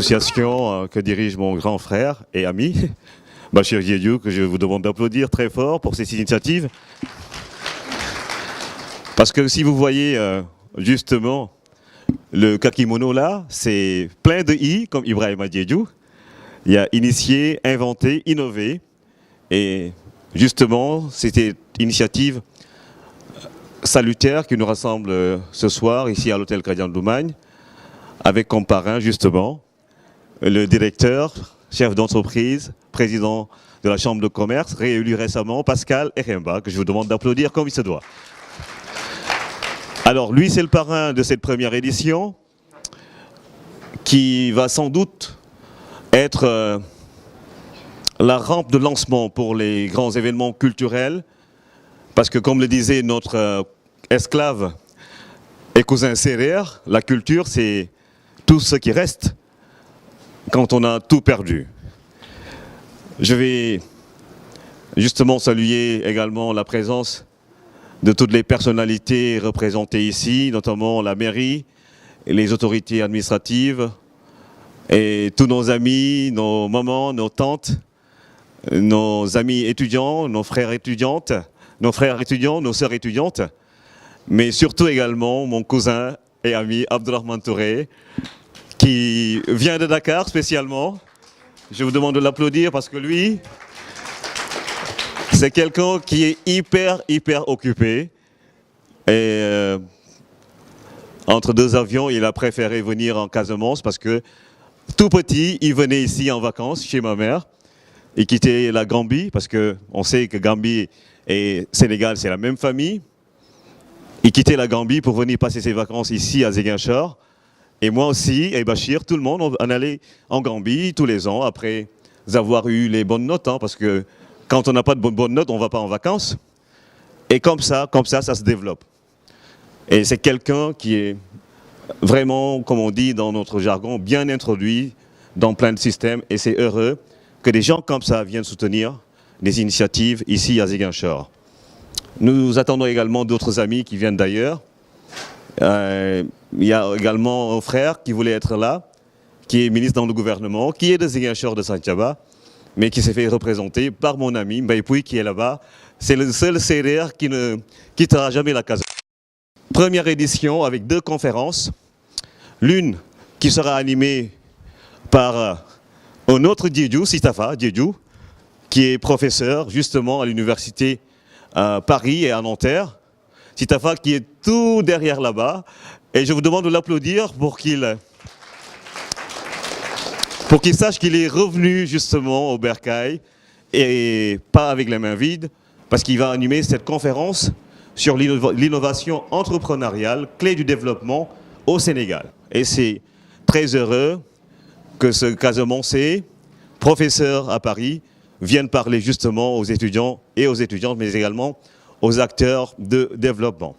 association que dirige mon grand frère et ami, Bachir Diédhiou, que je vous demande d'applaudir très fort pour cette initiative. Parce que si vous voyez justement le kakimono là, c'est plein de I comme Ibrahima Diédhiou. Il a initié, inventé, innové. Et justement, c'était une initiative salutaire qui nous rassemble ce soir ici à l'hôtel Cradian de Loumagne, avec comme parrain justement le directeur, chef d'entreprise, président de la Chambre de commerce, réélu récemment, Pascal Eremba, que je vous demande d'applaudir comme il se doit. Alors lui, c'est le parrain de cette première édition qui va sans doute être la rampe de lancement pour les grands événements culturels, parce que comme le disait notre esclave et cousin Sérère, la culture c'est tout ce qui reste quand on a tout perdu. Je vais justement saluer également la présence de toutes les personnalités représentées ici, notamment la mairie, et les autorités administratives, et tous nos amis, nos mamans, nos tantes, nos amis étudiants, nos frères étudiantes, nos frères étudiants, nos sœurs étudiantes, mais surtout également mon cousin et ami Abdourahmane Touré, qui vient de Dakar spécialement. Je vous demande de l'applaudir parce que lui, c'est quelqu'un qui est hyper occupé. Et entre deux avions, il a préféré venir en Casamance parce que tout petit, il venait ici en vacances chez ma mère. Il quittait la Gambie parce qu'on sait que Gambie et Sénégal, c'est la même famille. Il quittait la Gambie pour venir passer ses vacances ici à Ziguinchor. Et moi aussi, et Bachir, tout le monde, on allait en Gambie tous les ans après avoir eu les bonnes notes. Hein, parce que quand on n'a pas de bonnes notes, on ne va pas en vacances. Et comme ça se développe. Et c'est quelqu'un qui est vraiment, comme on dit dans notre jargon, bien introduit dans plein de systèmes. Et c'est heureux que des gens comme ça viennent soutenir des initiatives ici à Ziguinchor. Nous attendons également d'autres amis qui viennent d'ailleurs. Il y a également un frère qui voulait être là, qui est ministre dans le gouvernement, qui est de Ziguinchor de Santhiaba, mais qui s'est fait représenter par mon ami Mbaye qui est là-bas. C'est le seul Sérère qui ne quittera jamais la Casamance. Première édition avec 2 conférences. L'une qui sera animée par un autre Diédhiou, Sitafa Diédhiou, qui est professeur justement à l'université Paris et à Nanterre. Sitafa qui est tout derrière là-bas. Et je vous demande de l'applaudir pour qu'il sache qu'il est revenu justement au Bercail et pas avec les mains vides, parce qu'il va animer cette conférence sur l'innovation entrepreneuriale, clé du développement au Sénégal. Et c'est très heureux que ce Casamançais, professeur à Paris, vienne parler justement aux étudiants et aux étudiantes, mais également aux acteurs de développement.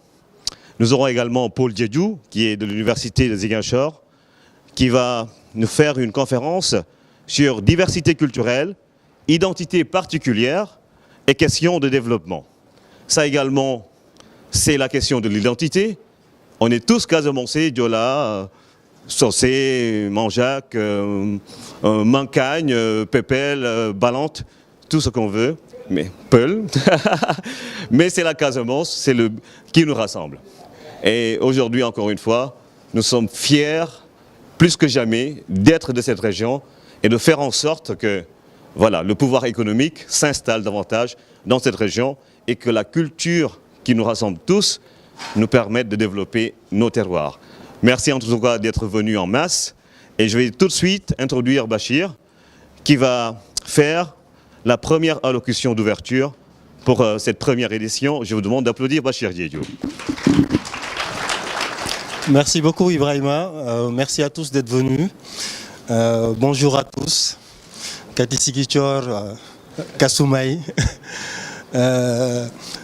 Nous aurons également Paul Diédhiou, qui est de l'université de Ziguinchor, qui va nous faire une conférence sur diversité culturelle, identité particulière et questions de développement. Ça également, c'est la question de l'identité. On est tous Casamançais, Diola, Sossé, Manjac, Mancagne, Pépel, Balante, tout ce qu'on veut, mais Peul. Mais c'est la Casamance, c'est qui nous rassemble. Et aujourd'hui, encore une fois, nous sommes fiers, plus que jamais, d'être de cette région et de faire en sorte que voilà, le pouvoir économique s'installe davantage dans cette région et que la culture qui nous rassemble tous nous permette de développer nos terroirs. Merci en tout cas d'être venu en masse et je vais tout de suite introduire Bachir qui va faire la première allocution d'ouverture pour cette première édition. Je vous demande d'applaudir Bachir Diédhiou. Merci beaucoup Ibrahima, merci à tous d'être venus. Bonjour à tous. Kati Sigichor, Kasumay.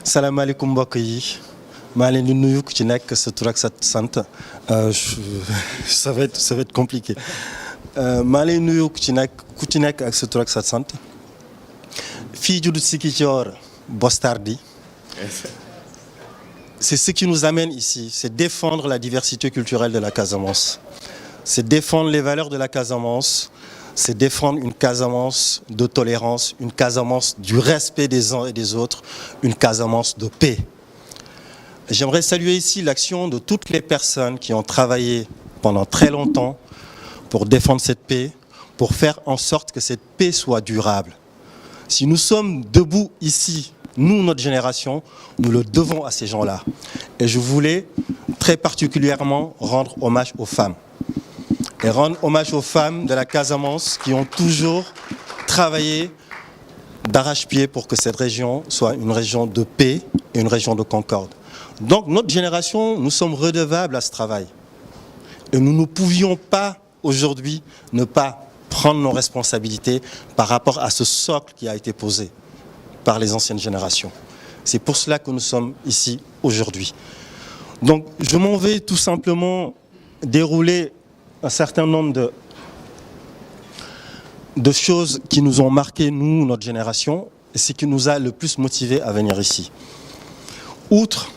Salam alaikum mbokk yi. maa leen di nuyu ku ci nekk sa tur ak sa sant ça va être compliqué maa leen nuyu ku ci nekk ak sa tur ak sa sant fii juddu Sigicoor Bostardi. C'est ce qui nous amène ici, c'est défendre la diversité culturelle de la Casamance. c'est défendre les valeurs de la Casamance, c'est défendre une Casamance de tolérance, une Casamance du respect des uns et des autres, une Casamance de paix. J'aimerais saluer ici l'action de toutes les personnes qui ont travaillé pendant très longtemps pour défendre cette paix, pour faire en sorte que cette paix soit durable. Si nous sommes debout ici, nous, notre génération, nous le devons à ces gens-là. Et je voulais très particulièrement rendre hommage aux femmes. Et rendre hommage aux femmes de la Casamance qui ont toujours travaillé d'arrache-pied pour que cette région soit une région de paix et une région de concorde. Donc notre génération, nous sommes redevables à ce travail. Et nous ne pouvions pas aujourd'hui ne pas prendre nos responsabilités par rapport à ce socle qui a été posé par les anciennes générations. C'est pour cela que nous sommes ici aujourd'hui. Donc je m'en vais tout simplement dérouler un certain nombre de choses qui nous ont marqué, nous, notre génération, et ce qui nous a le plus motivés à venir ici. Outre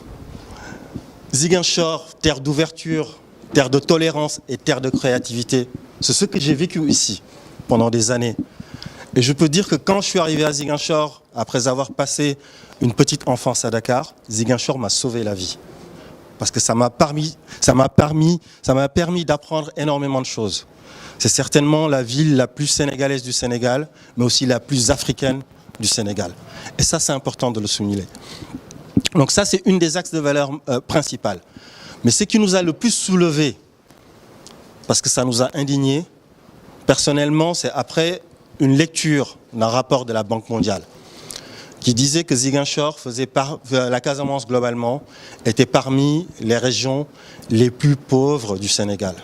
Ziguinchor, terre d'ouverture, terre de tolérance et terre de créativité, c'est ce que j'ai vécu ici pendant des années. Et je peux dire que quand je suis arrivé à Ziguinchor, après avoir passé une petite enfance à Dakar, Ziguinchor m'a sauvé la vie. Parce que ça m'a permis d'apprendre énormément de choses. C'est certainement la ville la plus sénégalaise du Sénégal, mais aussi la plus africaine du Sénégal. Et ça, c'est important de le souligner. Donc ça, c'est une des axes de valeur principales. Mais ce qui nous a le plus soulevé, parce que ça nous a indignés, personnellement, c'est après une lecture d'un rapport de la Banque mondiale qui disait que Ziguinchor la Casamance globalement, était parmi les régions les plus pauvres du Sénégal.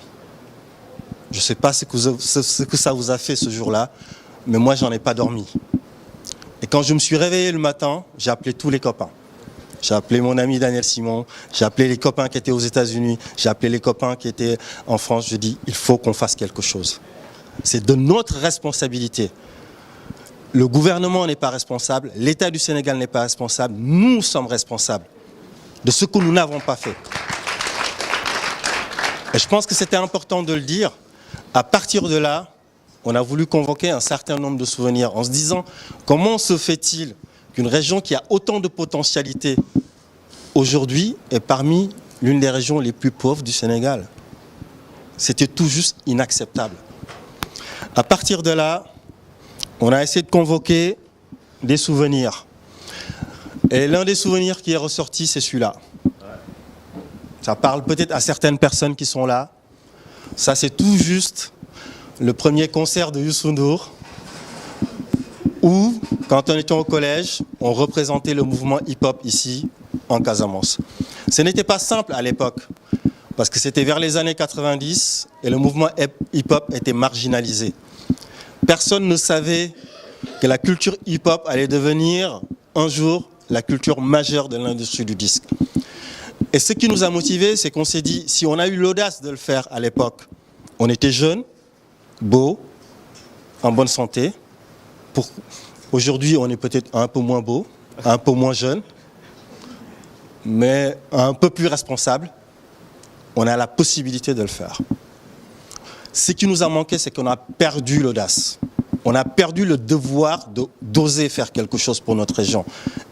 Je ne sais pas ce que ça vous a fait ce jour-là, mais moi, j'en ai pas dormi. Et quand je me suis réveillé le matin, j'ai appelé tous les copains. J'ai appelé mon ami Daniel Simon, j'ai appelé les copains qui étaient aux États-Unis, j'ai appelé les copains qui étaient en France. Je dis, il faut qu'on fasse quelque chose. C'est de notre responsabilité. Le gouvernement n'est pas responsable, l'État du Sénégal n'est pas responsable, nous sommes responsables de ce que nous n'avons pas fait. Et je pense que c'était important de le dire. À partir de là, on a voulu convoquer un certain nombre de souvenirs en se disant comment se fait-il qu'une région qui a autant de potentialité aujourd'hui est parmi l'une des régions les plus pauvres du Sénégal. C'était tout juste inacceptable. À partir de là, on a essayé de convoquer des souvenirs. Et l'un des souvenirs qui est ressorti, c'est celui-là. Ça parle peut-être à certaines personnes qui sont là. Ça, c'est tout juste le premier concert de Youssou N'Dour, où, quand on était au collège, on représentait le mouvement hip-hop ici, en Casamance. Ce n'était pas simple à l'époque, parce que c'était vers les années 90 et le mouvement hip-hop était marginalisé. Personne ne savait que la culture hip-hop allait devenir un jour la culture majeure de l'industrie du disque. Et ce qui nous a motivés, c'est qu'on s'est dit, si on a eu l'audace de le faire à l'époque, on était jeunes, beaux, en bonne santé. Aujourd'hui, on est peut-être un peu moins beau, un peu moins jeune, mais un peu plus responsable. On a la possibilité de le faire. Ce qui nous a manqué, c'est qu'on a perdu l'audace. On a perdu le devoir d'oser faire quelque chose pour notre région.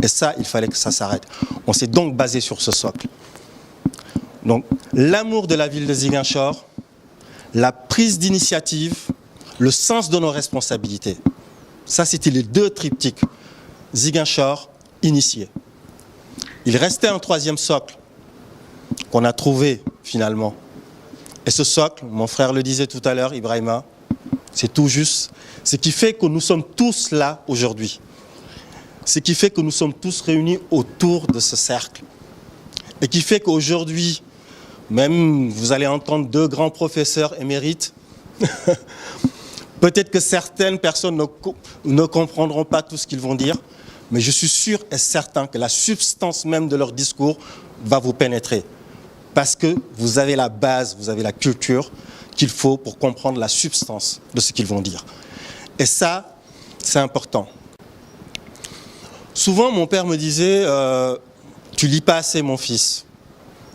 Et ça, il fallait que ça s'arrête. On s'est donc basé sur ce socle. Donc, l'amour de la ville de Ziguinchor, la prise d'initiative, le sens de nos responsabilités. Ça, c'était les deux triptyques. Ziguinchor, initié. Il restait un troisième socle qu'on a trouvé finalement. Et ce socle, mon frère le disait tout à l'heure, Ibrahima, c'est tout juste ce qui fait que nous sommes tous là aujourd'hui. Ce qui fait que nous sommes tous réunis autour de ce cercle. Et qui fait qu'aujourd'hui, même vous allez entendre deux grands professeurs émérites, peut-être que certaines personnes ne comprendront pas tout ce qu'ils vont dire, mais je suis sûr et certain que la substance même de leur discours va vous pénétrer. Parce que vous avez la base, vous avez la culture qu'il faut pour comprendre la substance de ce qu'ils vont dire. Et ça, c'est important. Souvent, mon père me disait « Tu lis pas assez, mon fils.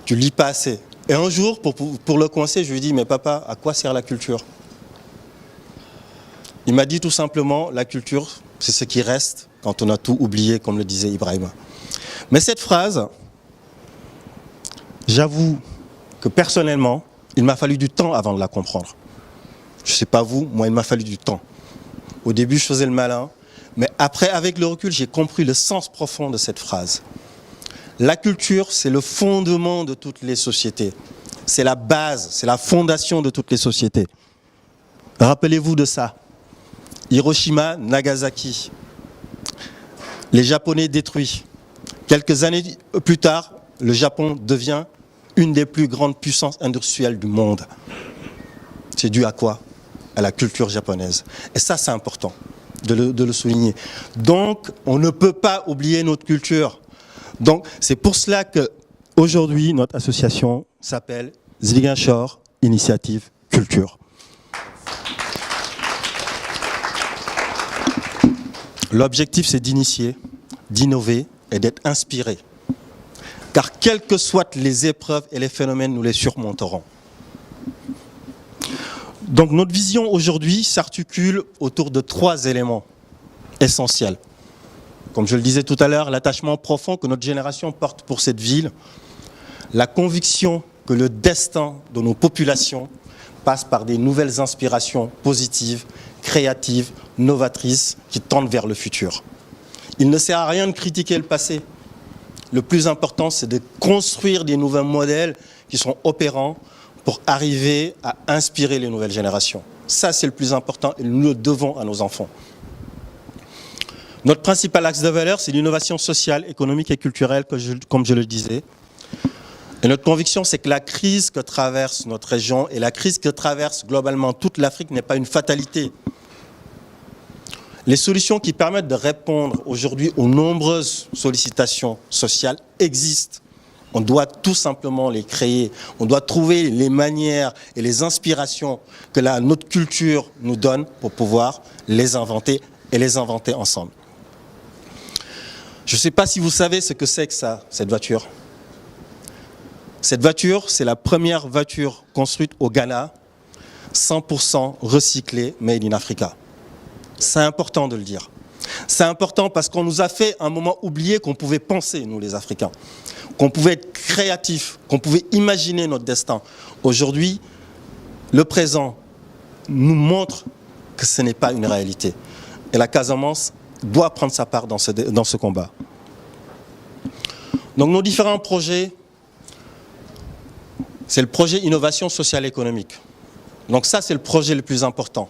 Tu lis pas assez. » Et un jour, pour le coincer, je lui ai dit, mais papa, à quoi sert la culture? Il m'a dit tout simplement, la culture, c'est ce qui reste quand on a tout oublié, comme le disait Ibrahima. Mais cette phrase, j'avoue que personnellement, il m'a fallu du temps avant de la comprendre. Je ne sais pas vous, moi il m'a fallu du temps. Au début, je faisais le malin, mais après, avec le recul, j'ai compris le sens profond de cette phrase. La culture, c'est le fondement de toutes les sociétés. C'est la base, c'est la fondation de toutes les sociétés. Rappelez-vous de ça. Hiroshima, Nagasaki. Les Japonais détruits. Quelques années plus tard, le Japon devient une des plus grandes puissances industrielles du monde. C'est dû à quoi? À la culture japonaise. Et ça, c'est important de le souligner. Donc, on ne peut pas oublier notre culture. Donc, c'est pour cela qu'aujourd'hui, notre association s'appelle Ziguinchor Initiative Culture. L'objectif, c'est d'initier, d'innover et d'être inspiré. Car quelles que soient les épreuves et les phénomènes, nous les surmonterons. Donc notre vision aujourd'hui s'articule autour de 3 éléments essentiels. Comme je le disais tout à l'heure, l'attachement profond que notre génération porte pour cette ville, la conviction que le destin de nos populations passe par des nouvelles inspirations positives, créatives, novatrices qui tendent vers le futur. Il ne sert à rien de critiquer le passé. Le plus important, c'est de construire des nouveaux modèles qui sont opérants pour arriver à inspirer les nouvelles générations. Ça, c'est le plus important et nous le devons à nos enfants. Notre principal axe de valeur, c'est l'innovation sociale, économique et culturelle, comme je le disais. Et notre conviction, c'est que la crise que traverse notre région et la crise que traverse globalement toute l'Afrique n'est pas une fatalité. Les solutions qui permettent de répondre aujourd'hui aux nombreuses sollicitations sociales existent. On doit tout simplement les créer. On doit trouver les manières et les inspirations que notre culture nous donne pour pouvoir les inventer et les inventer ensemble. Je ne sais pas si vous savez ce que c'est que ça, cette voiture. Cette voiture, c'est la première voiture construite au Ghana, 100% recyclée, made in Africa. C'est important de le dire. C'est important parce qu'on nous a fait un moment oublier qu'on pouvait penser, nous les Africains, qu'on pouvait être créatifs, qu'on pouvait imaginer notre destin. Aujourd'hui, le présent nous montre que ce n'est pas une réalité. Et la Casamance doit prendre sa part dans ce combat. Donc nos différents projets, c'est le projet innovation sociale et économique. Donc ça, c'est le projet le plus important.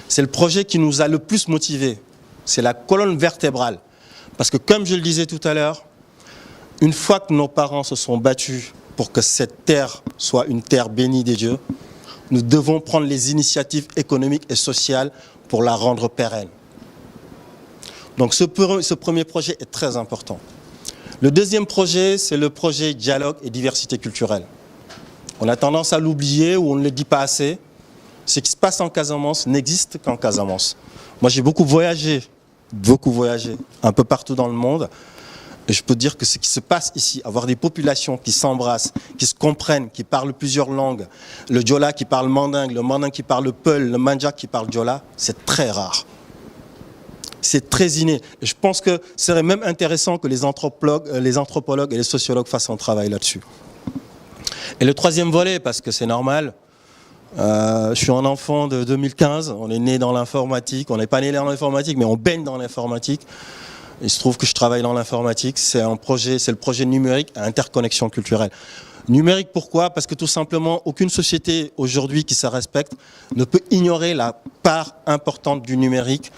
C'est le projet qui nous a le plus motivés. C'est la colonne vertébrale. Parce que comme je le disais tout à l'heure, une fois que nos parents se sont battus pour que cette terre soit une terre bénie des dieux, nous devons prendre les initiatives économiques et sociales pour la rendre pérenne. Donc ce premier projet est très important. Le deuxième projet, c'est le projet dialogue et diversité culturelle. On a tendance à l'oublier ou on ne le dit pas assez. Ce qui se passe en Casamance n'existe qu'en Casamance. Moi, j'ai beaucoup voyagé un peu partout dans le monde. Et je peux dire que ce qui se passe ici, avoir des populations qui s'embrassent, qui se comprennent, qui parlent plusieurs langues, le Diola qui parle mandingue, le mandingue qui parle Peul, le Mandjak qui parle Diola, c'est très rare. C'est très inné. Et je pense que ce serait même intéressant que les anthropologues et les sociologues fassent un travail là-dessus. Et le troisième volet, parce que c'est normal, je suis un enfant de 2015, on est né dans l'informatique, on n'est pas né dans l'informatique, mais on baigne dans l'informatique. Il se trouve que je travaille dans l'informatique, c'est le projet numérique à interconnexion culturelle. Numérique pourquoi? Parce que tout simplement, aucune société aujourd'hui qui se respecte ne peut ignorer la part importante du numérique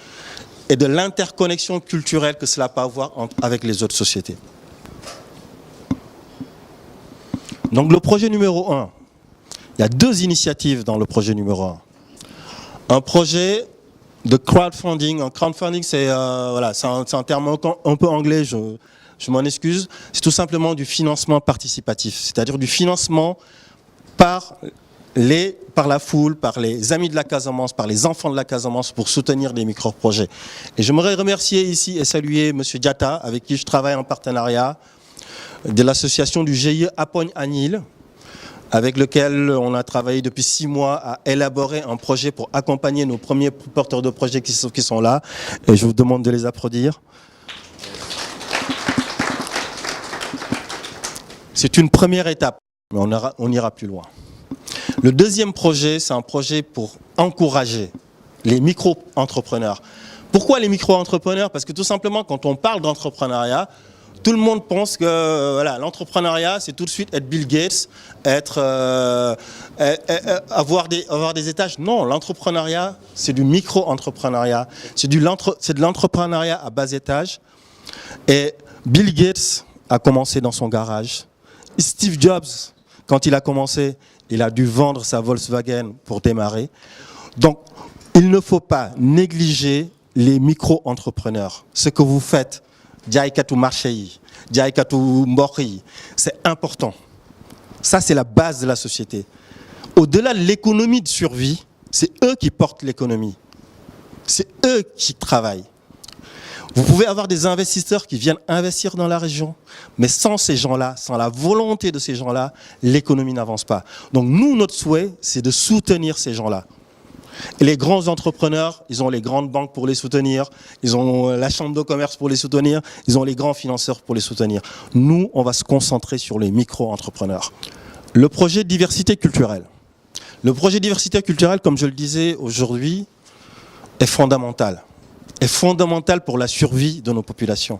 et de l'interconnexion culturelle que cela peut avoir avec les autres sociétés. Donc le projet numéro 1, il y a 2 initiatives dans le projet numéro 1. Un projet de crowdfunding. Un crowdfunding, c'est un terme un peu anglais, je m'en excuse. C'est tout simplement du financement participatif, c'est-à-dire du financement par la foule, par les amis de la Casamance, par les enfants de la Casamance pour soutenir des micro-projets. Et j'aimerais remercier ici et saluer M. Diatta, avec qui je travaille en partenariat, de l'association du GIE Apogne Anil, avec lequel on a travaillé depuis 6 mois à élaborer un projet pour accompagner nos premiers porteurs de projets qui sont là. Et je vous demande de les applaudir. C'est une première étape, mais on ira plus loin. Le deuxième projet, c'est un projet pour encourager les micro-entrepreneurs. Pourquoi les micro-entrepreneurs? Parce que tout simplement, quand on parle d'entrepreneuriat, tout le monde pense que voilà, l'entrepreneuriat, c'est tout de suite être Bill Gates, avoir des étages. Non, l'entrepreneuriat, c'est du micro-entrepreneuriat. C'est de l'entrepreneuriat à bas étage. Et Bill Gates a commencé dans son garage. Steve Jobs, quand il a commencé, il a dû vendre sa Volkswagen pour démarrer. Donc, il ne faut pas négliger les micro-entrepreneurs. Ce que vous faites, Jaikatu Marchei, Jaikatu Mbori, c'est important. Ça, c'est la base de la société. Au-delà de l'économie de survie, c'est eux qui portent l'économie. C'est eux qui travaillent. Vous pouvez avoir des investisseurs qui viennent investir dans la région, mais sans ces gens-là, sans la volonté de ces gens-là, l'économie n'avance pas. Donc nous, notre souhait, c'est de soutenir ces gens-là. Et les grands entrepreneurs, ils ont les grandes banques pour les soutenir, ils ont la chambre de commerce pour les soutenir, ils ont les grands financeurs pour les soutenir. Nous, on va se concentrer sur les micro-entrepreneurs. Le projet diversité culturelle. Le projet diversité culturelle, comme je le disais aujourd'hui, est fondamental. Est fondamental pour la survie de nos populations.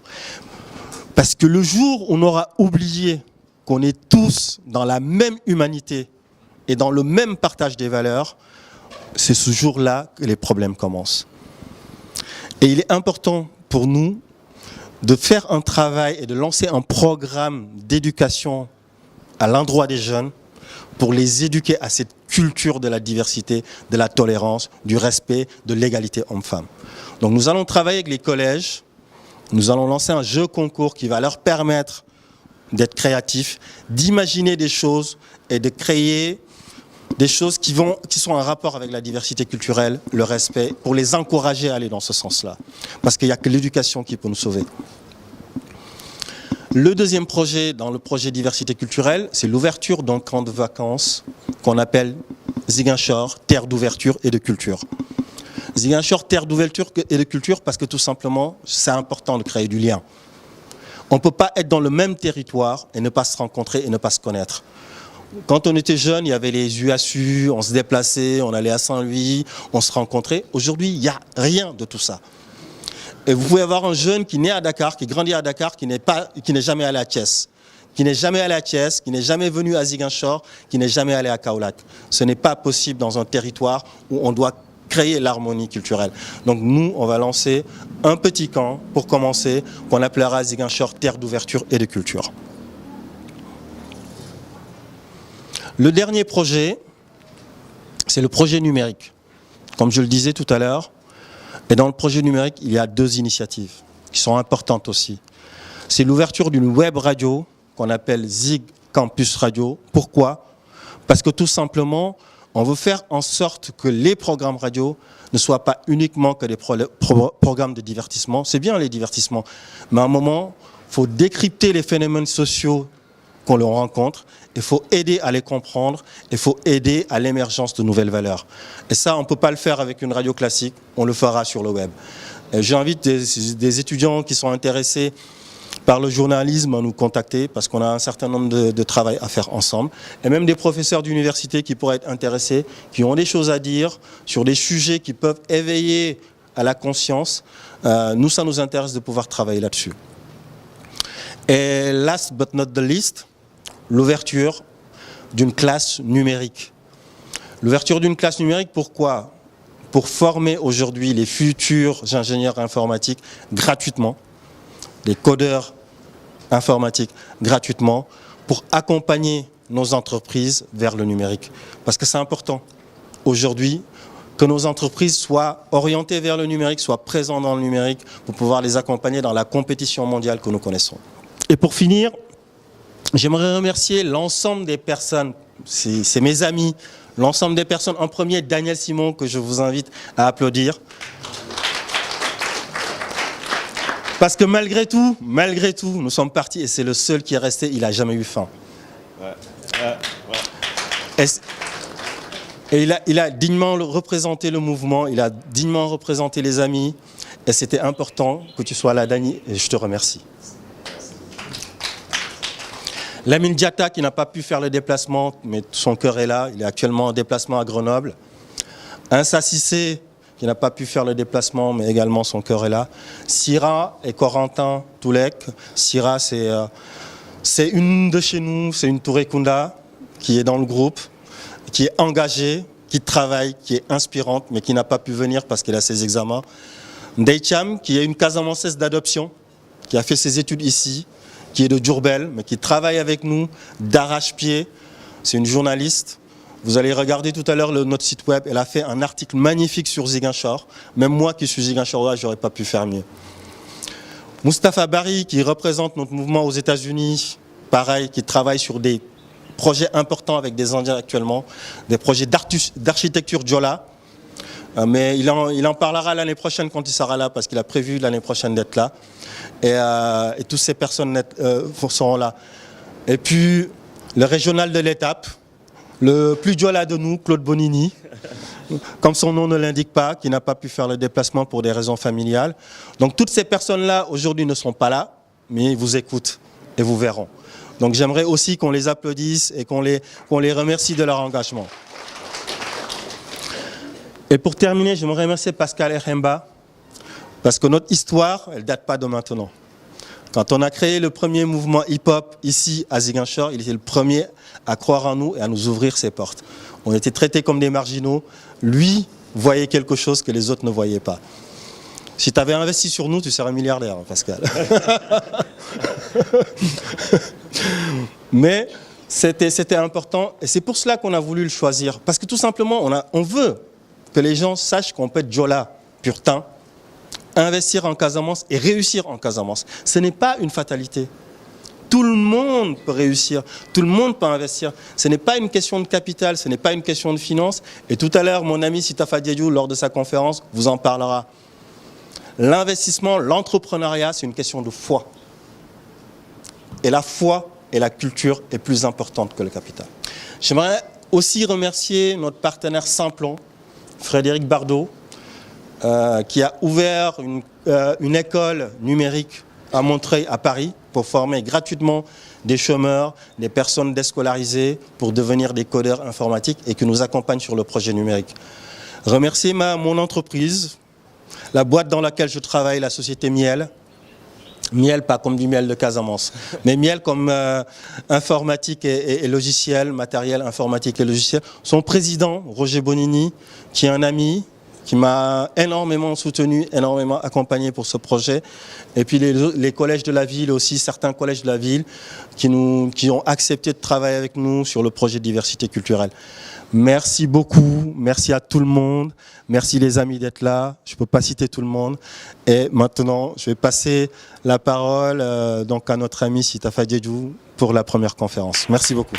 Parce que le jour où on aura oublié qu'on est tous dans la même humanité et dans le même partage des valeurs, c'est ce jour-là que les problèmes commencent. Et il est important pour nous de faire un travail et de lancer un programme d'éducation à l'endroit des jeunes pour les éduquer à cette culture de la diversité, de la tolérance, du respect, de l'égalité homme-femme. Donc nous allons travailler avec les collèges, nous allons lancer un jeu concours qui va leur permettre d'être créatifs, d'imaginer des choses et de créer des choses qui sont en rapport avec la diversité culturelle, le respect, pour les encourager à aller dans ce sens-là. Parce qu'il n'y a que l'éducation qui peut nous sauver. Le deuxième projet, dans le projet diversité culturelle, c'est l'ouverture d'un camp de vacances qu'on appelle Ziguinchor, terre d'ouverture et de culture. Ziguinchor, terre d'ouverture et de culture, parce que tout simplement, c'est important de créer du lien. On ne peut pas être dans le même territoire et ne pas se rencontrer et ne pas se connaître. Quand on était jeune, il y avait les UASU, on se déplaçait, on allait à Saint-Louis, on se rencontrait. Aujourd'hui, il n'y a rien de tout ça. Et vous pouvez avoir un jeune qui naît à Dakar, qui grandit à Dakar, qui n'est jamais allé à Thiès, qui n'est jamais allé à Thiès, qui n'est jamais venu à Ziguinchor, qui n'est jamais allé à Kaolack. Ce n'est pas possible dans un territoire où on doit créer l'harmonie culturelle. Donc nous, on va lancer un petit camp pour commencer, qu'on appellera Ziguinchor, terre d'ouverture et de culture. Le dernier projet, c'est le projet numérique. Comme je le disais tout à l'heure, et dans le projet numérique, il y a 2 initiatives qui sont importantes aussi. C'est l'ouverture d'une web radio qu'on appelle Zig Campus Radio. Pourquoi? Parce que tout simplement, on veut faire en sorte que les programmes radio ne soient pas uniquement que des programmes de divertissement. C'est bien les divertissements, mais à un moment, il faut décrypter les phénomènes sociaux qu'on leur rencontre, il faut aider à les comprendre, il faut aider à l'émergence de nouvelles valeurs. Et ça, on ne peut pas le faire avec une radio classique, on le fera sur le web. J'invite des étudiants qui sont intéressés par le journalisme à nous contacter, parce qu'on a un certain nombre de travail à faire ensemble, et même des professeurs d'université qui pourraient être intéressés, qui ont des choses à dire sur des sujets qui peuvent éveiller à la conscience. Nous, ça nous intéresse de pouvoir travailler là-dessus. Et last but not the least, l'ouverture d'une classe numérique. L'ouverture d'une classe numérique, pourquoi? Pour former aujourd'hui les futurs ingénieurs informatiques gratuitement, les codeurs informatiques gratuitement, pour accompagner nos entreprises vers le numérique. Parce que c'est important aujourd'hui que nos entreprises soient orientées vers le numérique, soient présentes dans le numérique pour pouvoir les accompagner dans la compétition mondiale que nous connaissons. Et pour finir, j'aimerais remercier l'ensemble des personnes, c'est mes amis, l'ensemble des personnes, en premier Daniel Simon, que je vous invite à applaudir. Parce que malgré tout, nous sommes partis et c'est le seul qui est resté, il n'a jamais eu faim. Et il a dignement représenté le mouvement, il a dignement représenté les amis. Et c'était important que tu sois là, Dany, et je te remercie. Lamine Diatta, qui n'a pas pu faire le déplacement, mais son cœur est là, il est actuellement en déplacement à Grenoble. Insa Cissé, qui n'a pas pu faire le déplacement, mais également son cœur est là. Syrah et Corentin Toulek. Syrah, c'est une de chez nous, c'est une Touré Kunda, qui est dans le groupe, qui est engagée, qui travaille, qui est inspirante, mais qui n'a pas pu venir parce qu'elle a ses examens. Ndeye Thiam, qui est une Casamançaise d'adoption, qui a fait ses études ici, qui est de Diourbel, mais qui travaille avec nous d'arrache-pied. C'est une journaliste. Vous allez regarder tout à l'heure notre site web. Elle a fait un article magnifique sur Ziguinchor. Même moi qui suis Ziguinchorois, je n'aurais pas pu faire mieux. Moustapha Barry, qui représente notre mouvement aux États-Unis, pareil, qui travaille sur des projets importants avec des Indiens actuellement, des projets d'architecture Djola. Mais il en parlera l'année prochaine quand il sera là, parce qu'il a prévu l'année prochaine d'être là. Et toutes ces personnes seront là. Et puis, le régional de l'étape, le plus Djola de nous, Claude Bonini, comme son nom ne l'indique pas, qui n'a pas pu faire le déplacement pour des raisons familiales. Donc toutes ces personnes-là, aujourd'hui, ne sont pas là, mais ils vous écoutent et vous verront. Donc j'aimerais aussi qu'on les applaudisse et qu'on les remercie de leur engagement. Et pour terminer, je me remercie Pascal Erhemba, parce que notre histoire, elle ne date pas de maintenant. Quand on a créé le premier mouvement hip-hop ici à Ziguinchor, il était le premier à croire en nous et à nous ouvrir ses portes. On était traités comme des marginaux. Lui voyait quelque chose que les autres ne voyaient pas. Si tu avais investi sur nous, tu serais milliardaire, Pascal. Mais c'était important et c'est pour cela qu'on a voulu le choisir. Parce que tout simplement, on veut que les gens sachent qu'on peut être Djola, Purtin, investir en Casamance et réussir en Casamance. Ce n'est pas une fatalité. Tout le monde peut réussir, tout le monde peut investir. Ce n'est pas une question de capital, ce n'est pas une question de finance. Et tout à l'heure, mon ami Sitafa Diédiou, lors de sa conférence, vous en parlera. L'investissement, l'entrepreneuriat, c'est une question de foi. Et la foi et la culture est plus importante que le capital. J'aimerais aussi remercier notre partenaire Simplon, Frédéric Bardot, qui a ouvert une école numérique à Montreuil, à Paris, pour former gratuitement des chômeurs, des personnes déscolarisées pour devenir des codeurs informatiques et qui nous accompagnent sur le projet numérique. Remercier mon entreprise, la boîte dans laquelle je travaille, la société Miel. Miel, pas comme du miel de Casamance, mais Miel comme informatique et logiciel, matériel informatique et logiciel. Son président, Roger Bonini, qui est un ami, qui m'a énormément soutenu, énormément accompagné pour ce projet. Et puis les collèges de la ville aussi, certains collèges de la ville qui ont accepté de travailler avec nous sur le projet de diversité culturelle. Merci beaucoup, merci à tout le monde, merci les amis d'être là, je ne peux pas citer tout le monde. Et maintenant, je vais passer la parole donc à notre ami Sitafa Diédiou pour la première conférence. Merci beaucoup.